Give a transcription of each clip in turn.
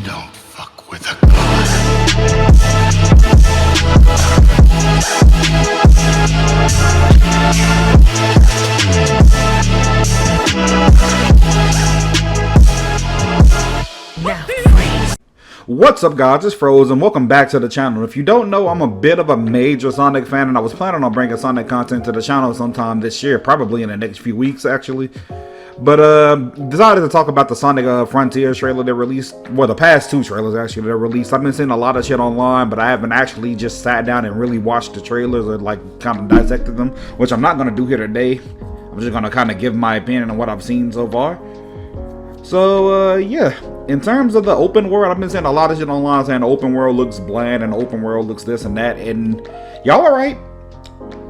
don't fuck with a god. What's up, guys? It's Frozen. Welcome back to the channel. If you don't know, I'm a bit of a major Sonic fan, and I was planning on bringing Sonic content to the channel sometime this year, probably in the next few weeks, actually. But decided to talk about the Sonic Frontiers trailer they released. Well, the past two trailers actually that released. I've been seeing a lot of shit online, but I haven't actually just sat down and really watched the trailers or like kind of dissected them, which I'm not gonna do here today. I'm just gonna kind of give my opinion on what I've seen so far. So yeah, in terms of the open world, I've been seeing a lot of shit online saying the open world looks bland and the open world looks this and that, and y'all are right.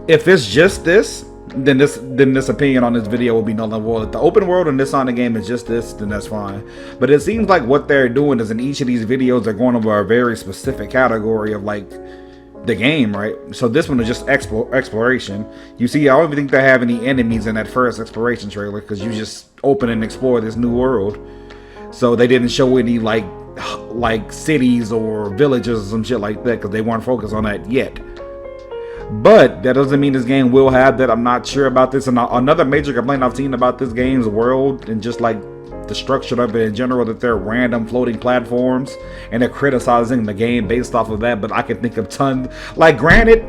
If it's just this, then this opinion on this video will be null and void. If the open world in this Sonic game is just this, then that's fine. But it seems like what they're doing is in each of these videos they're going over a very specific category of like the game, right? So this one is just exploration. You see, I don't even think they have any enemies in that first exploration trailer because you just open and explore this new world. So they didn't show any like cities or villages or some shit like that because they weren't focused on that yet. But that doesn't mean this game will have that. I'm not sure about this. And another major complaint I've seen about this game's world and just like the structure of it in general, that they're random floating platforms and they're criticizing the game based off of that. But I can think of tons. Like, granted,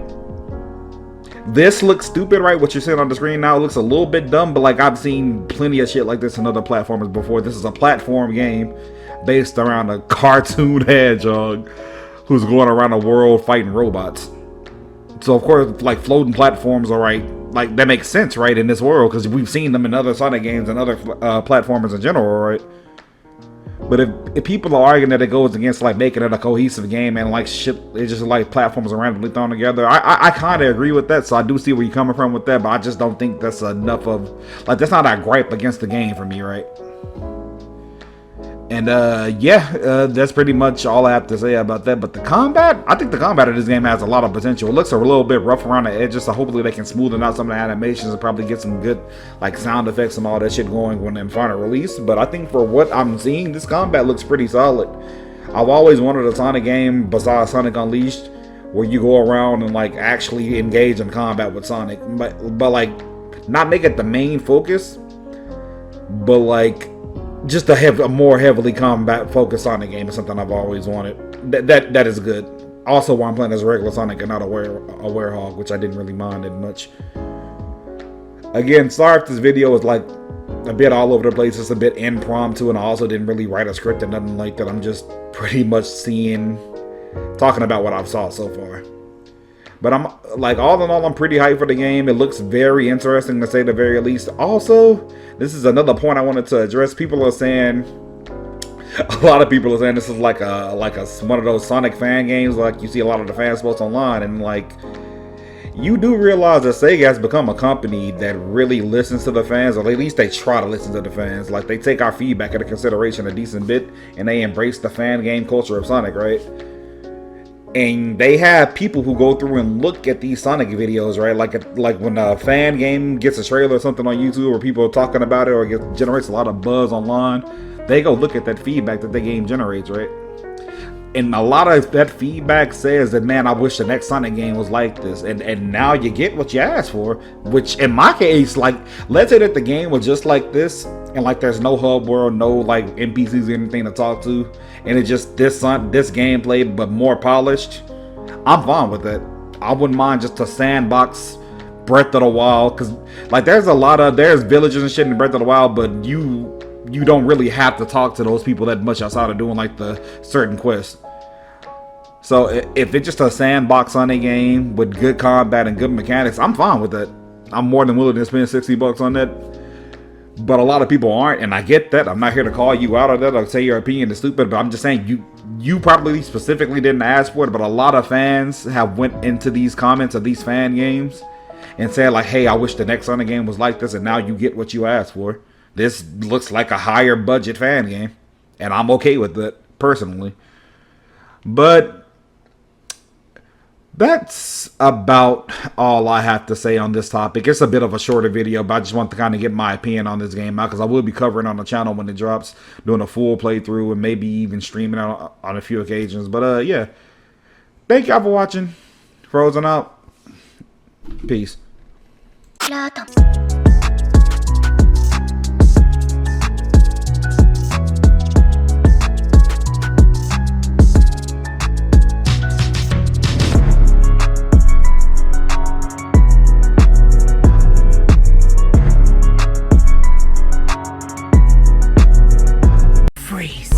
this looks stupid, right? What you're seeing on the screen now looks a little bit dumb, but like I've seen plenty of shit like this in other platformers before. This is a platform game based around a cartoon hedgehog who's going around the world fighting robots. So of course, like, floating platforms are right, like that makes sense, right, in this world because we've seen them in other Sonic games and other platformers in general, right? But if people are arguing that it goes against like making it a cohesive game and like shit, it's just like platforms are randomly thrown together, I kind of agree with that. So I do see where you're coming from with that, but I just don't think that's enough of, like, that's not a gripe against the game for me, right? And yeah, that's pretty much all I have to say about that. But the combat, I think the combat of this game has a lot of potential. It looks a little bit rough around the edges, so hopefully they can smoothen out some of the animations and probably get some good like sound effects and all that shit going when in final release. But I think for what I'm seeing, this combat looks pretty solid. I've always wanted a Sonic game besides Sonic Unleashed where you go around and like actually engage in combat with Sonic, but like not make it the main focus, but like just to have a more heavily combat focused Sonic game is something I've always wanted. That is good. Also, why I'm playing as a regular Sonic and not a werehog, which I didn't really mind that much. Again, sorry if this video is like a bit all over the place. It's a bit impromptu, and I also didn't really write a script or nothing like that. I'm just pretty much talking about what I've saw so far. But I'm like, all in all, I'm pretty hyped for the game. It looks very interesting to say the very least. Also, this is another point I wanted to address. People are saying, a lot of people are saying this is like one of those Sonic fan games. Like you see a lot of the fans posts online, and like you do realize that Sega has become a company that really listens to the fans, or at least they try to listen to the fans. Like they take our feedback into consideration a decent bit, and they embrace the fan game culture of Sonic, right? And they have people who go through and look at these Sonic videos, right? Like when a fan game gets a trailer or something on YouTube, or people are talking about it, or generates a lot of buzz online, they go look at that feedback that the game generates, right? And a lot of that feedback says that, man, I wish the next Sonic game was like this. And now you get what you asked for, which in my case, like, let's say that the game was just like this, and like there's no hub world, no like NPCs or anything to talk to, and it's just this gameplay but more polished. I'm fine with that. I wouldn't mind just a sandbox Breath of the Wild, because like there's villages and shit in Breath of the Wild, but you don't really have to talk to those people that much outside of doing like the certain quests. So if it's just a sandbox Sonic game with good combat and good mechanics, I'm fine with that. I'm more than willing to spend $60 on that. But a lot of people aren't, and I get that. I'm not here to call you out on that or say your opinion is stupid, but I'm just saying you probably specifically didn't ask for it, but a lot of fans have went into these comments of these fan games and said like, hey, I wish the next Sonic game was like this, and now you get what you asked for. This looks like a higher budget fan game, and I'm okay with that personally. But That's about all I have to say on this topic. It's a bit of a shorter video, but I just want to kind of get my opinion on this game out because I will be covering on the channel when it drops, doing a full playthrough and maybe even streaming on a few occasions. But yeah, thank y'all for watching. Frozen out. Peace. Freeze.